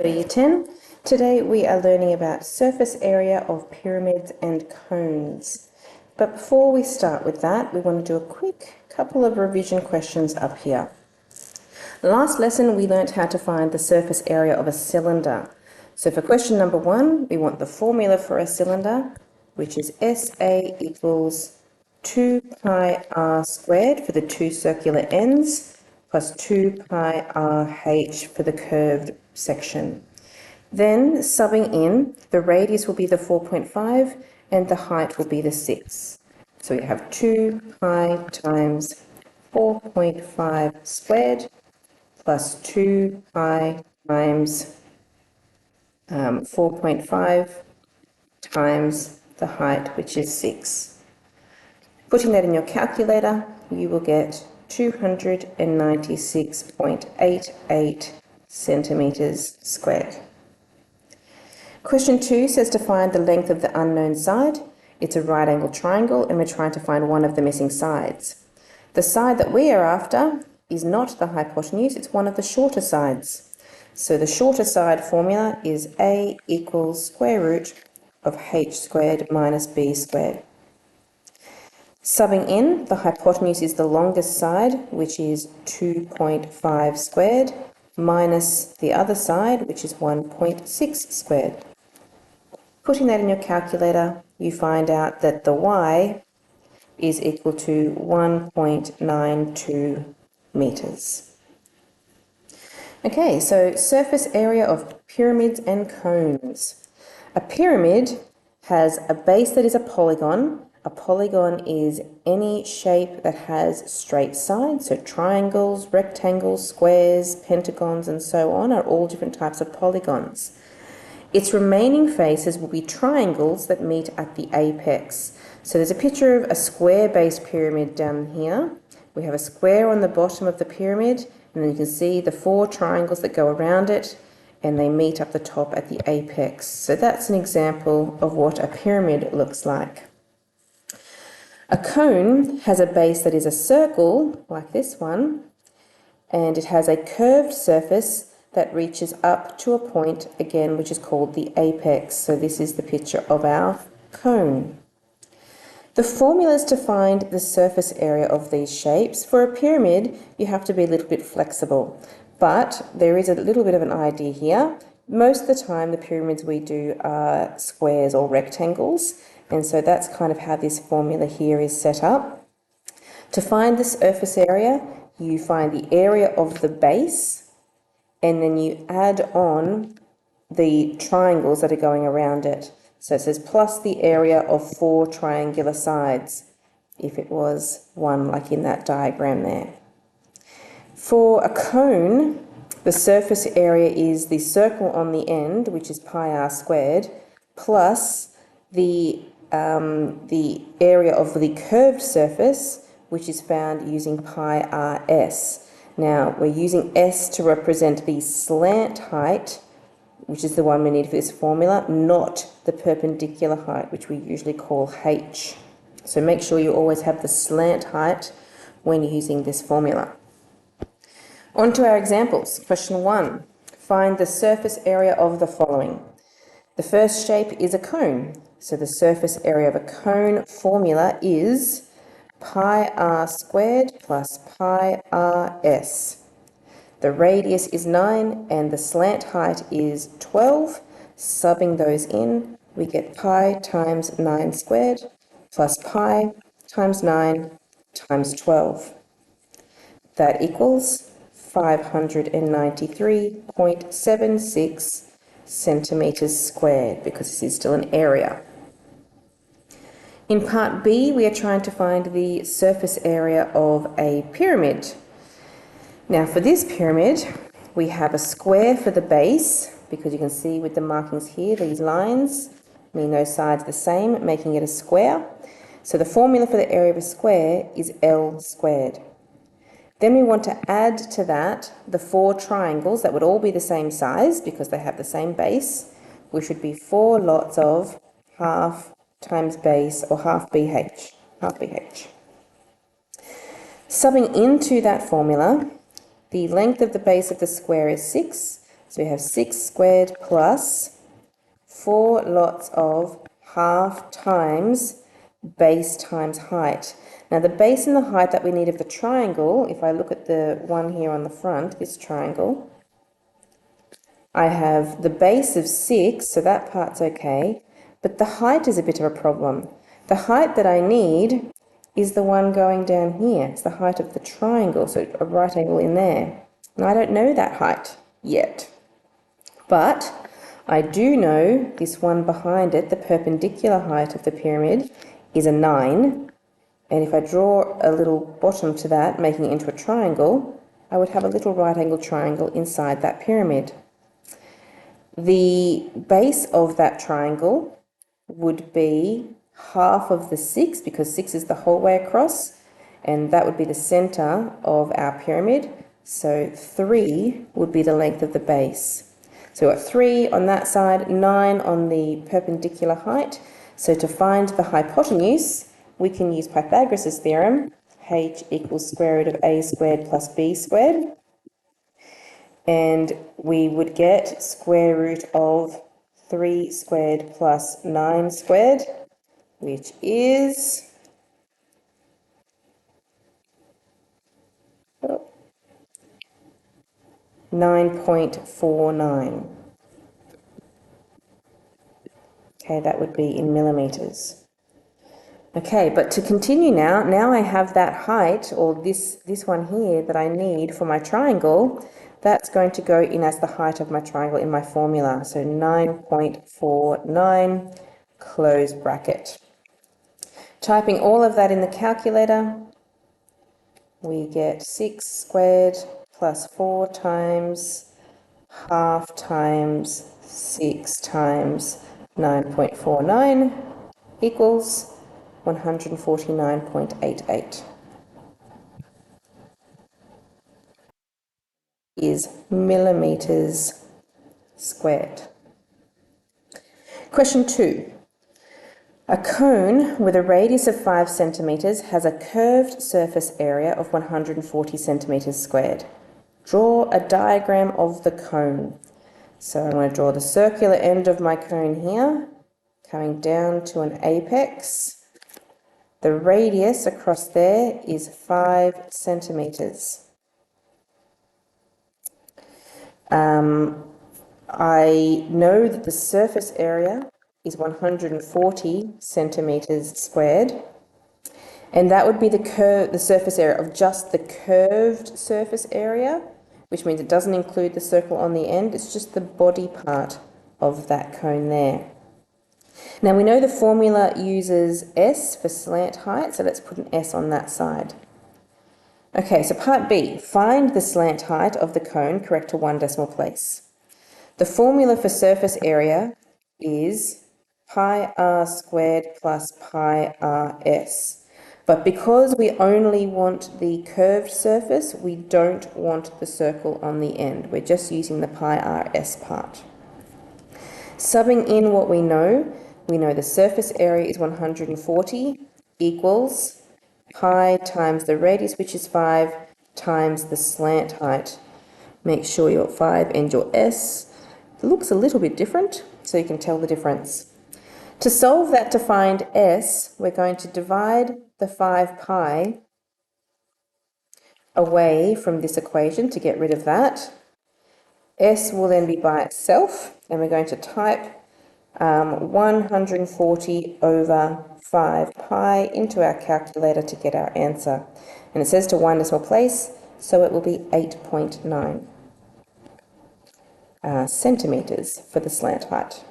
Year 10. Today we are learning about surface area of pyramids and cones. But before we start with that, we want to do a quick couple of revision questions up here. Last lesson we learnt how to find the surface area of a cylinder. So for question number 1, we want the formula for a cylinder, which is SA equals 2 pi r squared for the two circular ends plus 2 pi RH for the curved section. Then, subbing in, the radius will be the 4.5 and the height will be the 6. So we have 2 pi times 4.5 squared plus 2 pi times 4.5 times the height, which is 6. Putting that in your calculator, you will get 296.88 centimetres squared. Question 2 says to find the length of the unknown side. It's a right angle triangle and we're trying to find one of the missing sides. The side that we are after is not the hypotenuse, it's one of the shorter sides. So the shorter side formula is A equals square root of h squared minus b squared. Subbing in, the hypotenuse is the longest side, which is 2.5 squared, minus the other side, which is 1.6 squared. Putting that in your calculator, you find out that the y is equal to 1.92 metres. Okay, so surface area of pyramids and cones. A pyramid has a base that is a polygon. A polygon is any shape that has straight sides, so triangles, rectangles, squares, pentagons, and so on are all different types of polygons. Its remaining faces will be triangles that meet at the apex. So there's a picture of a square-based pyramid down here. We have a square on the bottom of the pyramid, and then you can see the 4 triangles that go around it, and they meet up the top at the apex. So that's an example of what a pyramid looks like. A cone has a base that is a circle, like this one, and it has a curved surface that reaches up to a point, again, which is called the apex. So this is the picture of our cone. The formulas to find the surface area of these shapes. For a pyramid, you have to be a little bit flexible, but there is a little bit of an idea here. Most of the time, the pyramids we do are squares or rectangles, and so that's kind of how this formula here is set up. To find the surface area, you find the area of the base, and then you add on the triangles that are going around it. So it says plus the area of 4 triangular sides, if it was one like in that diagram there. For a cone, the surface area is the circle on the end, which is pi r squared, plus the area of the curved surface, which is found using pi rs. Now, we're using s to represent the slant height, which is the one we need for this formula, not the perpendicular height, which we usually call h. So make sure you always have the slant height when using this formula. On to our examples. Question 1. Find the surface area of the following. The first shape is a cone. So the surface area of a cone formula is pi r squared plus pi rs. The radius is 9 and the slant height is 12. Subbing those in, we get pi times 9 squared plus pi times 9 times 12. That equals 593.76 centimetres squared, because this is still an area. In part B, we are trying to find the surface area of a pyramid. Now for this pyramid, we have a square for the base, because you can see with the markings here, these lines mean those sides the same, making it a square. So the formula for the area of a square is L squared. Then we want to add to that the 4 triangles that would all be the same size because they have the same base, which would be 4 lots of half times base, or half BH. Subbing into that formula, the length of the base of the square is 6, So we have 6 squared plus 4 lots of half times base times height. Now the base and the height that we need of the triangle, if I look at the one here on the front, this triangle, I have the base of 6, so that part's okay, but the height is a bit of a problem. The height that I need is the one going down here. It's the height of the triangle, so a right angle in there. And I don't know that height yet. But I do know this one behind it, the perpendicular height of the pyramid, is a 9. And if I draw a little bottom to that, making it into a triangle, I would have a little right angle triangle inside that pyramid. The base of that triangle would be half of the 6, because 6 is the whole way across, and that would be the centre of our pyramid. So 3 would be the length of the base. So we've got 3 on that side, 9 on the perpendicular height. So to find the hypotenuse, we can use Pythagoras' theorem, h equals square root of a squared plus b squared. And we would get square root of 3 squared plus 9 squared, which is 9.49. Okay, that would be in millimetres. Okay, but to continue now I have that height, or this one here that I need for my triangle. That's going to go in as the height of my triangle in my formula. So 9.49, close bracket. Typing all of that in the calculator, we get 6 squared plus 4 times half times 6 times 9.49 equals 149.88. Is millimetres squared. Question 2. A cone with a radius of 5 centimetres has a curved surface area of 140 centimetres squared. Draw a diagram of the cone. So I'm going to draw the circular end of my cone here, coming down to an apex. The radius across there is 5 centimetres. I know that the surface area is 140 centimetres squared, and that would be the surface area of just the curved surface area, which means it doesn't include the circle on the end, it's just the body part of that cone there. Now we know the formula uses S for slant height, so let's put an S on that side. Okay, so part B, find the slant height of the cone correct to 1 decimal place. The formula for surface area is pi r squared plus pi rs. But because we only want the curved surface, we don't want the circle on the end. We're just using the pi rs part. Subbing in what we know the surface area is 140 equals pi times the radius, which is 5, times the slant height. Make sure your 5 and your S. It looks a little bit different, so you can tell the difference. To solve that to find S, we're going to divide the 5 pi away from this equation to get rid of that. S will then be by itself, and we're going to type 140 over 5 pi into our calculator to get our answer. And it says to 1 decimal place, so it will be 8.9 centimetres for the slant height.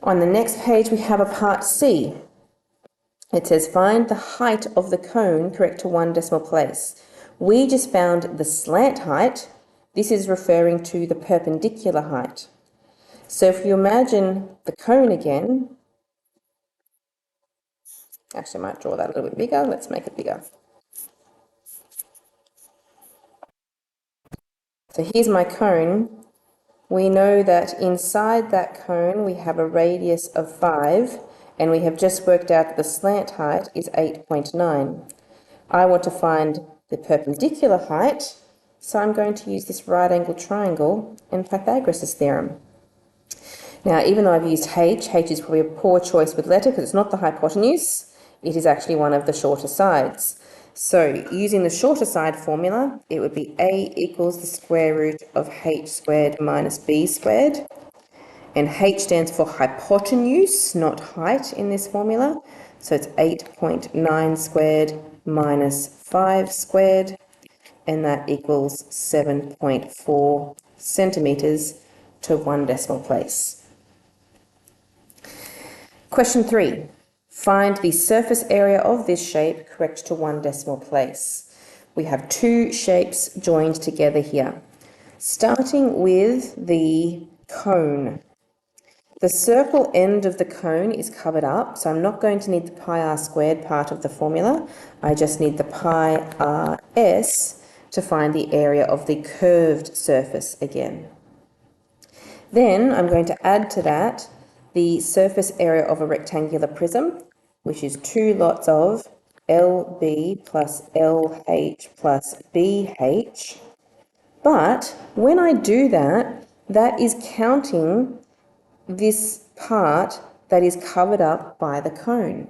On the next page we have a part C. It says find the height of the cone correct to 1 decimal place. We just found the slant height. This is referring to the perpendicular height. So if you imagine the cone again, actually I might draw that a little bit bigger. Let's make it bigger. So here's my cone. We know that inside that cone we have a radius of 5, and we have just worked out that the slant height is 8.9. I want to find the perpendicular height, So I'm going to use this right angle triangle and Pythagoras' theorem. Now, even though I've used h is probably a poor choice with letter because it's not the hypotenuse, it is actually one of the shorter sides. So using the shorter side formula, it would be a equals the square root of h squared minus b squared. And h stands for hypotenuse, not height in this formula. So it's 8.9 squared minus 5 squared, and that equals 7.4 centimetres to 1 decimal place. Question 3. Find the surface area of this shape correct to 1 decimal place. We have two shapes joined together here. Starting with the cone. The circle end of the cone is covered up, so I'm not going to need the pi r squared part of the formula. I just need the pi rs to find the area of the curved surface again. Then I'm going to add to that the surface area of a rectangular prism, which is 2 lots of LB plus LH plus BH. But when I do that, that is counting this part that is covered up by the cone.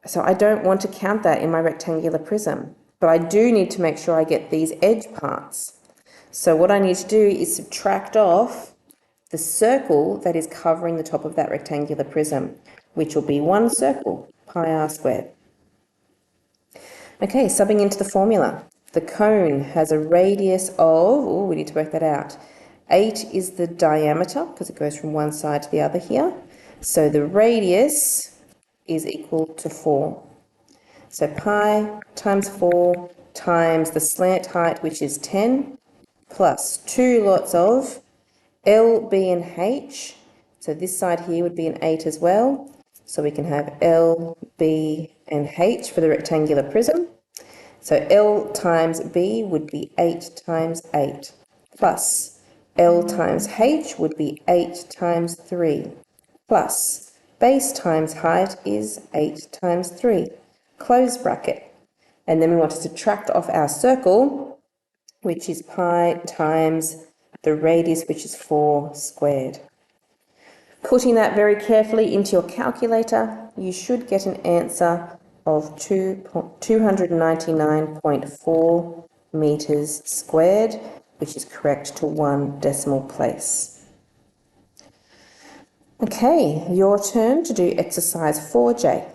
So I don't want to count that in my rectangular prism, but I do need to make sure I get these edge parts. So what I need to do is subtract off the circle that is covering the top of that rectangular prism, which will be 1 circle, pi r squared. Okay, subbing into the formula. The cone has a radius of, we need to work that out. 8 is the diameter, because it goes from one side to the other here. So the radius is equal to 4. So pi times 4 times the slant height, which is 10, plus 2 lots of L, B and H. So this side here would be an 8 as well. So we can have L, B and H for the rectangular prism. So L times B would be 8 times 8, plus L times H would be 8 times 3, plus base times height is 8 times 3, close bracket. And then we want to subtract off our circle, which is pi times the radius, which is 4 squared. Putting that very carefully into your calculator, you should get an answer of 299.4 metres squared, which is correct to 1 decimal place. Okay, your turn to do exercise 4J.